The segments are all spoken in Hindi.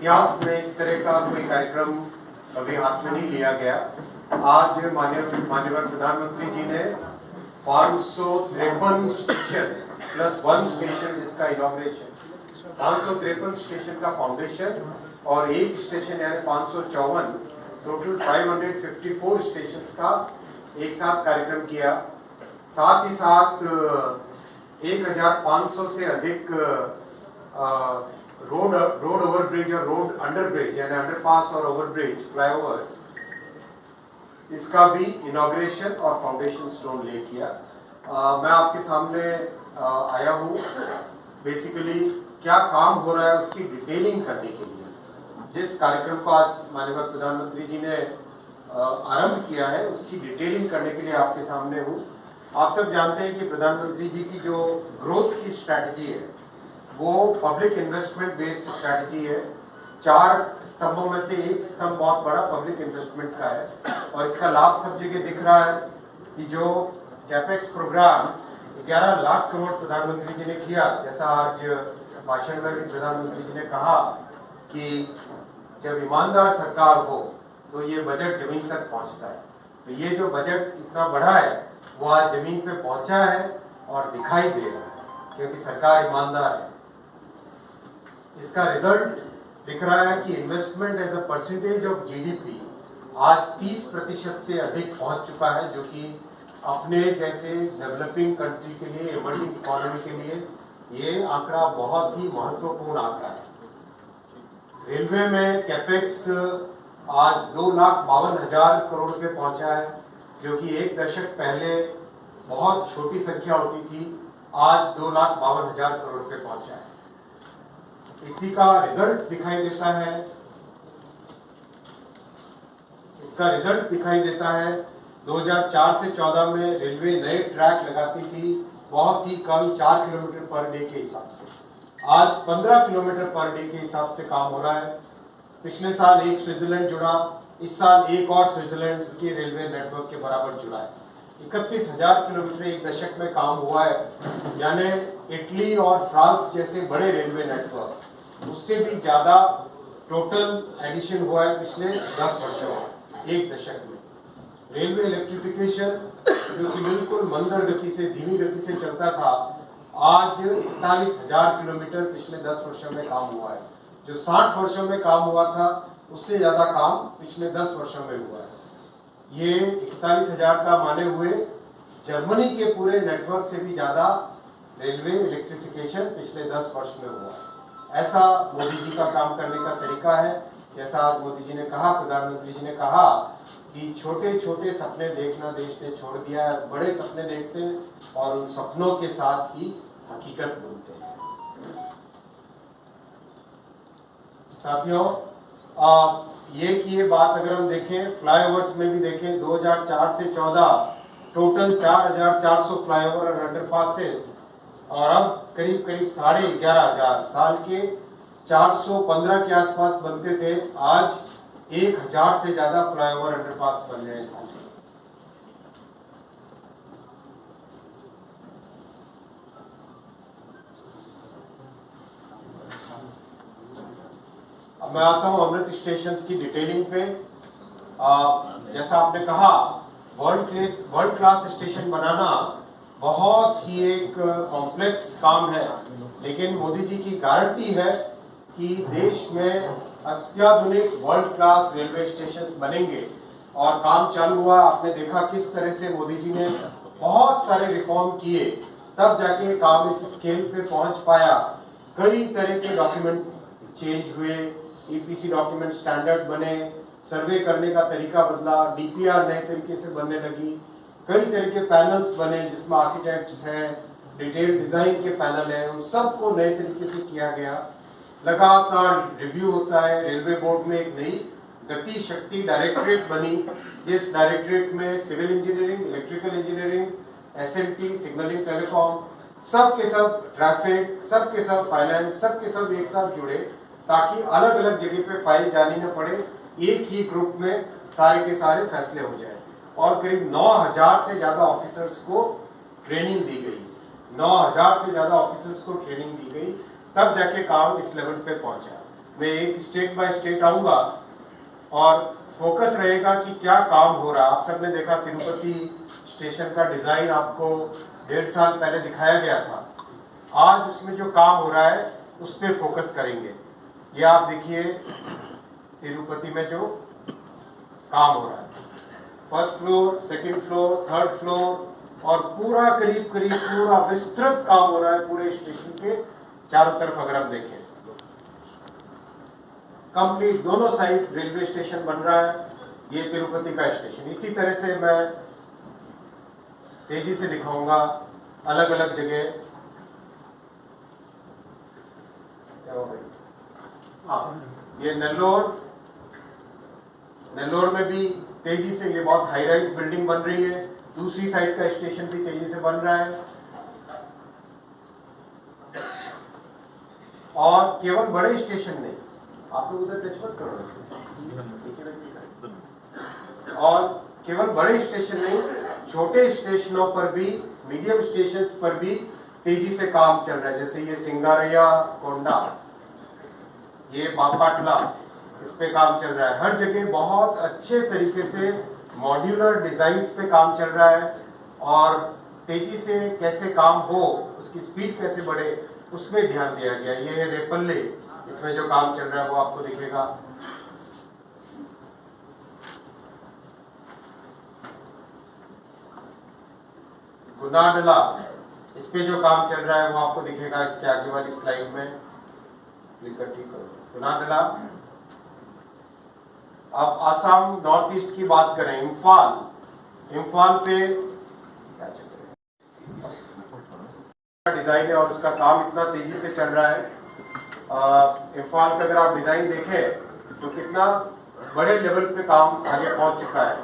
इतिहास में इस तरह का कोई कार्यक्रम कभी हाथ में नहीं लिया गया। आज माननीय प्रधानमंत्री जी ने 553 स्टेशन प्लस 1 स्टेशन जिसका इनॉग्रेशन, 553 स्टेशन का फाउंडेशन और एक स्टेशन यानी 554, टोटल 554 स्टेशन का एक साथ कार्यक्रम किया। साथ ही साथ 1500 से अधिक रोड ओवरब्रिज और रोड अंडरब्रिज यानी अंडरपास और ओवरब्रिज फ्लाईओवर्स, इसका भी इनॉग्रेशन और फाउंडेशन स्टोन ले किया। मैं आपके सामने आया हूँ बेसिकली क्या काम हो रहा है उसकी डिटेलिंग करने के लिए। जिस कार्यक्रम को आज माननीय प्रधानमंत्री जी ने आरंभ किया है उसकी डिटेलिंग करने के लिए आपके सामने हूँ। आप सब जानते हैं कि प्रधानमंत्री जी की जो ग्रोथ की स्ट्रैटेजी है वो पब्लिक इन्वेस्टमेंट बेस्ड स्ट्रैटेजी है। 4 स्तंभों में से एक स्तंभ बहुत बड़ा पब्लिक इन्वेस्टमेंट का है और इसका लाभ सब जगह दिख रहा है कि जो कैपेक्स प्रोग्राम 11 लाख करोड़ प्रधानमंत्री जी ने किया, जैसा आज भाषण में भी प्रधानमंत्री जी ने कहा कि जब ईमानदार सरकार हो तो ये बजट जमीन तक पहुंचता है। तो ये जो बजट इतना बड़ा है वो आज जमीन पे पहुंचा है और दिखाई दे रहा है क्योंकि सरकार ईमानदार है। इसका रिजल्ट दिख रहा है कि investment as a percentage of GDP आज 30% से अधिक पहुंच चुका है, जो कि अपने जैसे डेवलपिंग कंट्री के लिए, इमर्जिंग इकोनॉमी के लिए ये आंकड़ा बहुत ही महत्वपूर्ण आंकड़ा है। रेलवे में कैपेक्स आज 2,52,000 करोड़ रुपए पहुंचा है, जो कि एक दशक पहले बहुत छोटी संख्या होती थी, आज 2,52,000 करोड़ रुपए पहुंचा है। इसी का रिजल्ट दिखाई देता है, इसका रिजल्ट दिखाई देता है 2004 से 14 में रेलवे नए ट्रैक लगाती थी बहुत ही कम 4 किलोमीटर पर डे के हिसाब से, आज 15 किलोमीटर पर डे के हिसाब से काम हो रहा है। पिछले साल एक स्विट्जरलैंड जुड़ा, इस साल एक और स्विट्जरलैंड के रेलवे नेटवर्क के बराबर जुड़ा है। 31,000 किलोमीटर एक दशक में काम हुआ है, यानी इटली और फ्रांस जैसे बड़े रेलवे नेटवर्क उससे भी ज्यादा टोटल एडिशन हुआ है पिछले 10 वर्षों में, एक दशक में। रेलवे इलेक्ट्रिफिकेशन जो कि बिल्कुल मंदर गति से, धीमी गति से चलता था, आज 41,000 किलोमीटर पिछले 10 वर्षों में काम हुआ है। जो 60 वर्षों में काम हुआ था उससे ज्यादा काम पिछले 10 वर्षों में हुआ है। ये 41,000 का माने हुए जर्मनी के पूरे नेटवर्क से भी ज्यादा रेलवे इलेक्ट्रिफिकेशन पिछले 10 वर्ष में हुआ है। ऐसा मोदी जी का काम करने का तरीका है। जैसा आज मोदी जी ने कहा, प्रधानमंत्री जी ने कहा कि छोटे छोटे सपने देखना देश ने छोड़ दिया है, बड़े सपने देखते हैं और उन सपनों के साथ ही हकीकत बनते हैं। साथियों, ये बात अगर हम देखें फ्लाईओवर्स में भी देखें, 2004 से 14 टोटल 4,400 फ्लाईओवर और अंडरपासेस और अब करीब 11,500 साल के 415 के आसपास बनते थे, आज 1,000 से ज्यादा फ्लाईओवर अंडरपास बन रहे हैं साल। अब मैं आता हूं अमृत स्टेशन की डिटेलिंग पे। जैसा आपने कहा, वर्ल्ड क्लास स्टेशन बनाना बहुत ही एक कॉम्प्लेक्स काम है, लेकिन मोदी जी की गारंटी है कि देश में अत्याधुनिक वर्ल्ड क्लास रेलवे स्टेशन बनेंगे और काम चालू हुआ। आपने देखा किस तरह से मोदी जी ने बहुत सारे रिफॉर्म किए, तब जाके काम इस स्केल पे पहुंच पाया। कई तरह के डॉक्यूमेंट चेंज हुए, ईपीसी डॉक्यूमेंट स्टैंडर्ड बने, सर्वे करने का तरीका बदला, डीपीआर नए तरीके से बनने लगी, कई तरह के पैनल्स बने जिसमें आर्किटेक्ट्स हैं, डिटेल डिजाइन के पैनल हैं, उन सबको नए तरीके से किया गया। लगातार रिव्यू होता है। रेलवे बोर्ड में एक नई गति शक्ति डायरेक्टरेट बनी, जिस डायरेक्टरेट में civil engineering, electrical engineering, SMT, signalling, telecom, सब के सब ट्रैफिक, सब के सब फाइनेंस, सब के सब एक साथ जुड़े ताकि अलग अलग जगह पे फाइल जानी न पड़े, एक ही ग्रुप में सारे के सारे फैसले हो जाए। और करीब 9,000 से ज्यादा ऑफिसर्स को ट्रेनिंग दी गई, 9,000 से ज्यादा ऑफिसर्स को ट्रेनिंग दी गई, तब जाके काम इस लेवल पे पहुंचा। मैं एक स्टेट बाय स्टेट आऊँगा और फोकस रहेगा कि क्या काम हो रहा है। आप सबने देखा तिरुपति स्टेशन का डिज़ाइन आपको 1.5 साल पहले दिखाया गया था। आज उसमें जो काम हो रहा है उस पर फोकस करेंगे। ये आप देखिए तिरुपति में जो काम हो रहा है, first floor, second floor, third floor, और पूरा करीब करीब पूरा विस्तृत काम हो रहा है पूरे स्टेशन के चारों तरफ। अगर हम देखें कंप्लीट दोनों साइड रेलवे स्टेशन बन रहा है। ये तिरुपति का स्टेशन। इसी तरह से मैं तेजी से दिखाऊंगा अलग अलग जगह। ये नेल्लोर में भी तेजी से ये बहुत हाई राइज बिल्डिंग बन रही है। दूसरी साइड का स्टेशन भी तेजी से बन रहा है। और केवल बड़े स्टेशन नहीं, आप लोग उधर टच मत करो। और केवल बड़े स्टेशन नहीं, छोटे स्टेशनों पर भी, मीडियम स्टेशंस पर भी तेजी से काम चल रहा है। जैसे ये सिंगारैया कोंडा, ये बापाटला, इस पे काम चल रहा है। हर जगह बहुत अच्छे तरीके से मॉड्यूलर डिजाइन्स पे काम चल रहा है। और तेजी से कैसे काम हो, उसकी स्पीड कैसे बढ़े, उस पर ध्यान दिया गया। ये है रेपल्ले, इसमें जो काम चल रहा है वो आपको दिखेगा। गुनाडला, इस पे जो काम चल रहा है वो आपको दिखेगा इसके आगे वाली स्लाइड में। क्लिक कर, ठीक करो। गुनाडला। अब आसाम नॉर्थ ईस्ट की बात करें, इम्फाल पे डिजाइन है और उसका काम इतना तेजी से चल रहा है। इम्फाल का अगर आप डिजाइन देखें तो कितना बड़े लेवल पे काम आगे पहुंच चुका है।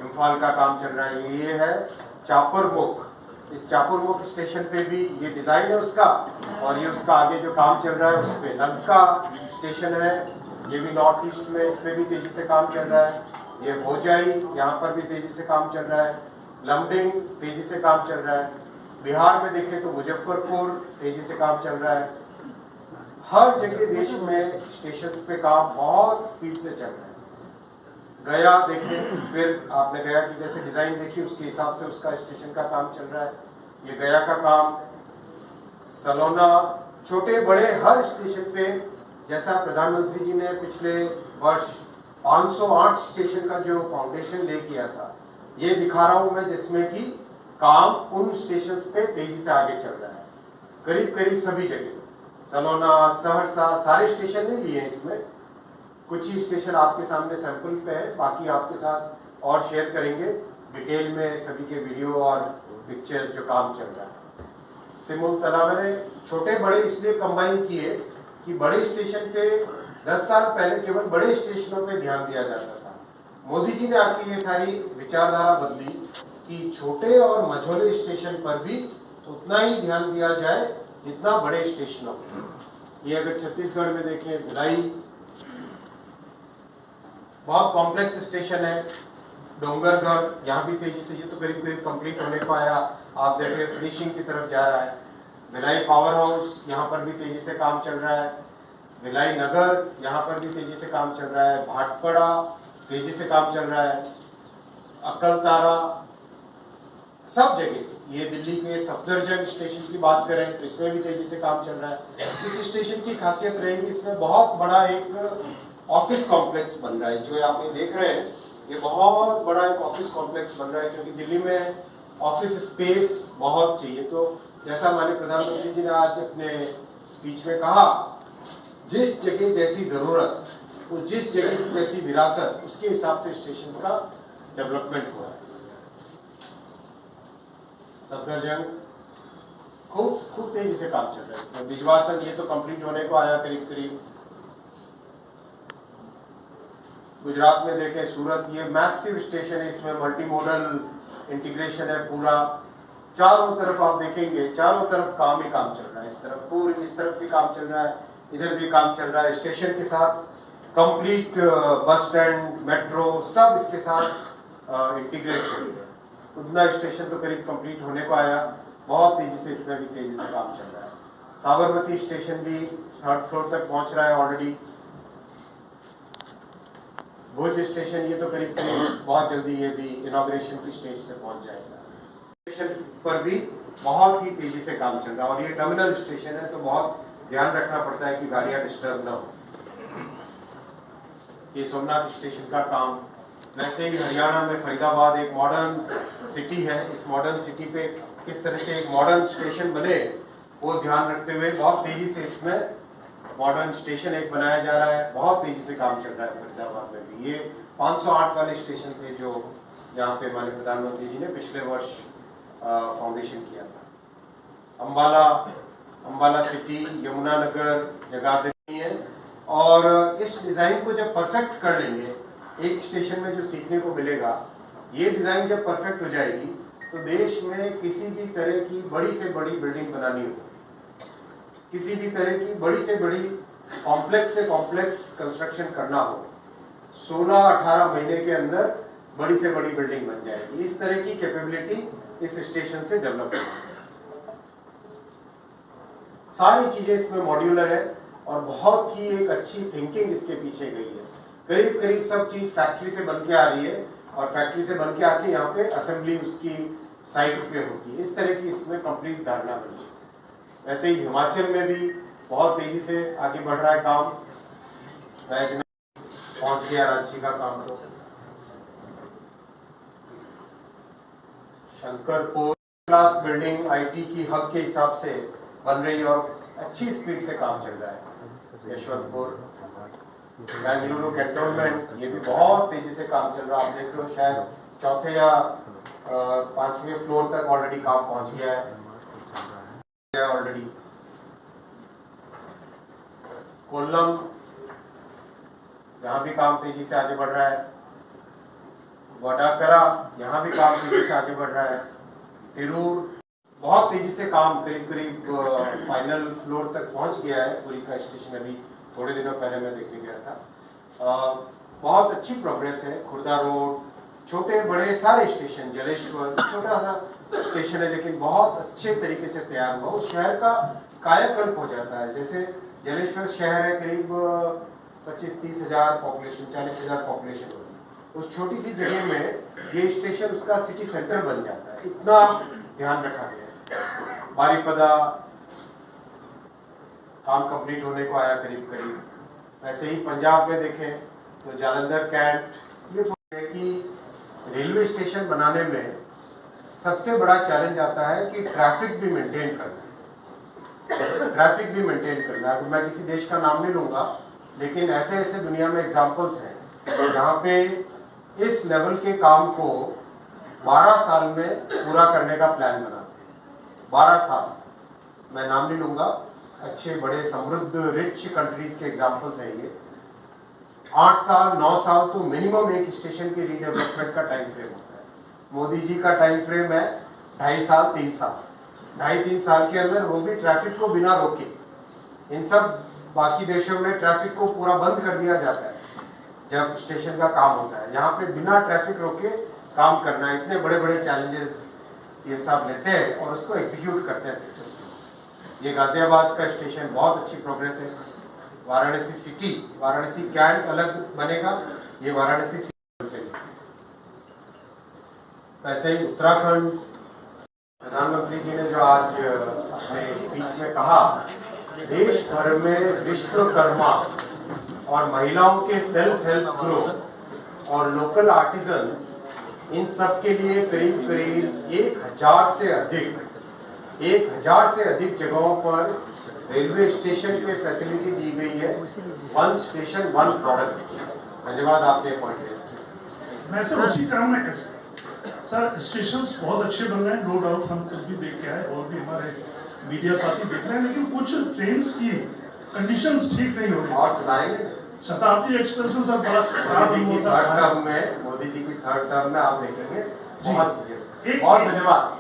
इम्फाल का काम चल रहा है। ये है चापुरमुख। इस चापुरमुख स्टेशन पे भी ये डिजाइन है उसका, और ये उसका आगे जो काम चल रहा है उस पे। नलका स्टेशन है, ये भी नॉर्थ ईस्ट में, इस पे भी तेजी से काम चल रहा है। ये होजाई, यहाँ पर भी तेजी से काम चल रहा है। लमडिंग, तेजी से काम चल रहा है। बिहार में देखें तो मुजफ्फरपुर, तेजी से काम चल रहा है। हर जगह देश में स्टेशंस पे काम बहुत स्पीड से चल रहा है। गया देखें, फिर आपने गया की जैसे डिजाइन देखी उसके हिसाब से उसका स्टेशन का काम चल रहा है। ये गया का काम। सलोना, छोटे बड़े हर स्टेशन पे, जैसा प्रधानमंत्री जी ने पिछले वर्ष 508 स्टेशन का जो फाउंडेशन ले किया था, ये दिखा रहा हूं मैं, जिसमें कि काम उन स्टेशंस पे तेजी से आगे चल रहा है। करीब करीब सभी जगह, सलोना, सहरसा, सारे स्टेशन नहीं लिए इसमें, कुछ ही स्टेशन आपके सामने सैंपल पे है। बाकी आपके साथ और शेयर करेंगे डिटेल में सभी के वीडियो और पिक्चर्स जो काम चल रहा है। सिमुलतला मैंने छोटे बड़े इसलिए कंबाइन किए कि बड़े स्टेशन पे 10 साल पहले केवल बड़े स्टेशनों पे ध्यान दिया जाता था। मोदी जी ने आके ये सारी विचारधारा बदली कि छोटे और मझोले स्टेशन पर भी उतना ही ध्यान दिया जाए जितना बड़े स्टेशनों पर। ये अगर छत्तीसगढ़ में देखें, भिलाई बहुत कॉम्प्लेक्स स्टेशन है। डोंगरगढ़, यहाँ भी तेजी से, ये तो करीब करीब कंप्लीट होने को आया। आप देखें फिनिशिंग की तरफ जा रहा है। भिलाई पावर हाउस, यहाँ पर भी तेजी से काम चल रहा है। भिलाई नगर, यहाँ पर भी तेजी से काम चल रहा है। भाटपड़ा, तेजी से काम चल रहा है। अकलतारा, सब जगह। ये दिल्ली के सफदरजंग स्टेशन की बात करें तो इसमें भी तेजी से काम चल रहा है। इस स्टेशन की खासियत रहेगी, इसमें बहुत बड़ा एक ऑफिस कॉम्प्लेक्स बन रहा है। जो आप ये देख रहे हैं, ये बहुत बड़ा एक ऑफिस कॉम्प्लेक्स बन रहा है, क्योंकि दिल्ली में ऑफिस स्पेस बहुत चाहिए। तो जैसा माननीय प्रधानमंत्री जी ने आज अपने स्पीच में कहा, जिस जगह जैसी जरूरत, वो जिस जगह की जैसी विरासत, उसके हिसाब से स्टेशन का डेवलपमेंट हो रहा है। सफदरजंग खूब तेजी से काम चल रहा है इसमें। बिजवासन, ये तो कंप्लीट होने को आया करीब करीब। गुजरात में देखें सूरत, ये मैसिव स्टेशन है, इसमें मल्टी मॉडल इंटीग्रेशन है पूरा। चारों तरफ आप देखेंगे, चारों तरफ काम ही काम चल रहा है। इस तरफ पूरी, इस तरफ भी काम चल रहा है, इधर भी काम चल रहा है। स्टेशन के साथ कंप्लीट बस स्टैंड, मेट्रो, सब इसके साथ इंटीग्रेट हो गया। उधना स्टेशन तो करीब कंप्लीट होने को आया। बहुत तेजी से इसमें भी तेजी से काम चल रहा है। साबरमती स्टेशन भी 3rd फ्लोर तक पहुंच रहा है ऑलरेडी। भुज स्टेशन ये तो करीब करीब बहुत जल्दी ये भी इनॉग्रेशन की स्टेज पे पहुंच जाएगा। स्टेशन पर भी बहुत ही तेजी से काम चल रहा है और ये टर्मिनल स्टेशन है तो बहुत ध्यान रखना पड़ता है कि गाड़ियां डिस्टर्ब ना हो। ये सोमनाथ स्टेशन का काम, वैसे ही हरियाणा में फरीदाबाद एक मॉडर्न सिटी है, इस मॉडर्न सिटी पे किस तरह से एक मॉडर्न स्टेशन बने वो ध्यान रखते हुए बहुत तेजी से इसमें मॉडर्न स्टेशन एक बनाया जा रहा है। बहुत तेजी से काम चल रहा है फरीदाबाद में भी। ये 508 वाले स्टेशन थे जो जहाँ पे हमारे प्रधानमंत्री जी ने पिछले वर्ष फाउंडेशन किया था। अम्बाला सिटी, यमुनानगर जगह है और इस डिज़ाइन को जब परफेक्ट कर लेंगे, एक स्टेशन में जो सीखने को मिलेगा, ये डिज़ाइन जब परफेक्ट हो जाएगी तो देश में किसी भी तरह की बड़ी से बड़ी बिल्डिंग बनानी हो, किसी भी तरह की बड़ी से बड़ी कॉम्प्लेक्स से कॉम्प्लेक्स कंस्ट्रक्शन करना हो, 16-18 महीने के अंदर बड़ी से बड़ी बिल्डिंग बन जाएगी। इस तरह की कैपेबिलिटी इस स्टेशन से डेवलप होगी। सारी चीजें इसमें मॉड्यूलर है और बहुत ही एक अच्छी थिंकिंग इसके पीछे गई है। करीब करीब सब चीज फैक्ट्री से बन के आ रही है और फैक्ट्री से बन के आके यहाँ पे असेंबली उसकी साइट पे होती है। इस तरह की इसमें कंप्लीट धारणा बनी है। वैसे ही हिमाचल में भी बहुत तेजी से आगे बढ़ रहा है काम। पहुंच गया रांची का काम तो शंकरपुर क्लास बिल्डिंग आईटी की हब के हिसाब से बन रही है और अच्छी स्पीड से काम चल रहा है। यशवंतपुर, बेंगलुरु कैंटोनमेंट, ये भी बहुत तेजी से काम चल रहा है। आप देख रहे हो शायद चौथे या 5वें फ्लोर तक ऑलरेडी काम पहुंच गया है ऑलरेडी। कोल्लम, यहाँ भी काम तेजी से आगे बढ़ रहा है। वडाकरा, यहाँ भी काम तेजी से आगे बढ़ रहा है। तिरूर, बहुत तेजी से काम करीब करीब फाइनल फ्लोर तक पहुंच गया है। पुरी का स्टेशन अभी थोड़े दिनों पहले मैं देखने गया था। बहुत अच्छी प्रोग्रेस है। खुर्दा रोड, छोटे बड़े सारे स्टेशन, जलेश्वर छोटा सा स्टेशन है लेकिन बहुत अच्छे तरीके से तैयार हुआ। उस शहर का कायाकल्प हो जाता है। जैसे जलेश्वर शहर है, करीब 25-30 हजार पॉपुलेशन, 40 हजार पॉपुलेशन होगी। उस छोटी सी जगह में ये स्टेशन उसका सिटी सेंटर बन जाता है। इतना ध्यान रखा गया है। बारीपदा काम कंप्लीट होने को आया करीब करीब। वैसे ही पंजाब में देखें तो जालंधर कैंट, ये है कि रेलवे स्टेशन बनाने में सबसे बड़ा चैलेंज आता है कि ट्रैफिक भी मेंटेन करना है। ट्रैफिक भी मेंटेन करना है। मैं किसी देश का नाम नहीं लूंगा लेकिन ऐसे ऐसे दुनिया में एग्जांपल्स हैं जहाँ पे इस लेवल के काम को 12 साल में पूरा करने का प्लान बनाते हैं। 12 साल, मैं नाम नहीं लूंगा, अच्छे बड़े समृद्ध रिच कंट्रीज के एग्जांपल्स हैं ये। 8 साल 9 साल तो मिनिमम एक स्टेशन के रीडेवलपमेंट का टाइम फ्रेम होता है। मोदी जी का टाइम फ्रेम है 2.5 साल 3 साल। 2.5-3 साल के अंदर वो भी ट्रैफिक को बिना रोके। इन सब बाकी देशों में ट्रैफिक को पूरा बंद कर दिया जाता है जब स्टेशन का काम होता है। यहाँ पे बिना ट्रैफिक रोके काम करना, इतने बड़े बड़े चैलेंजेस ये सब लेते हैं और उसको एग्जीक्यूट करते हैं सक्सेसफुल। ये गाजियाबाद का स्टेशन बहुत अच्छी प्रोग्रेस है। वाराणसी सिटी, वाराणसी कैंट अलग बनेगा, ये वाराणसी सिटी। वैसे ही उत्तराखंड, प्रधानमंत्री जी ने जो आज अपने स्पीच में कहा, देश भर में विश्वकर्मा और महिलाओं के सेल्फ हेल्प ग्रुप और लोकल आर्टिजन्स, इन सब के लिए करीब करीब 1000 से अधिक जगहों पर रेलवे स्टेशन पे फैसिलिटी दी गई है। 1 स्टेशन 1 प्रोडक्ट। धन्यवाद, आपने पॉइंट रेज किया। मैं सर उसी क्रम में सर स्टेशंस बहुत अच्छे बन रहे हैं, नो डाउट, हम खुद भी देख के आए और भी हमारे मीडिया साथी देख रहे हैं, लेकिन कुछ ट्रेन्स की कंडीशंस ठीक नहीं हो रही और सुधारेंगे। शताब्दी एक्सप्रेस में सर बड़ा खराब मोदी जी की थर्ड टर्म में आप देखेंगे बहुत चीजें। बहुत धन्यवाद।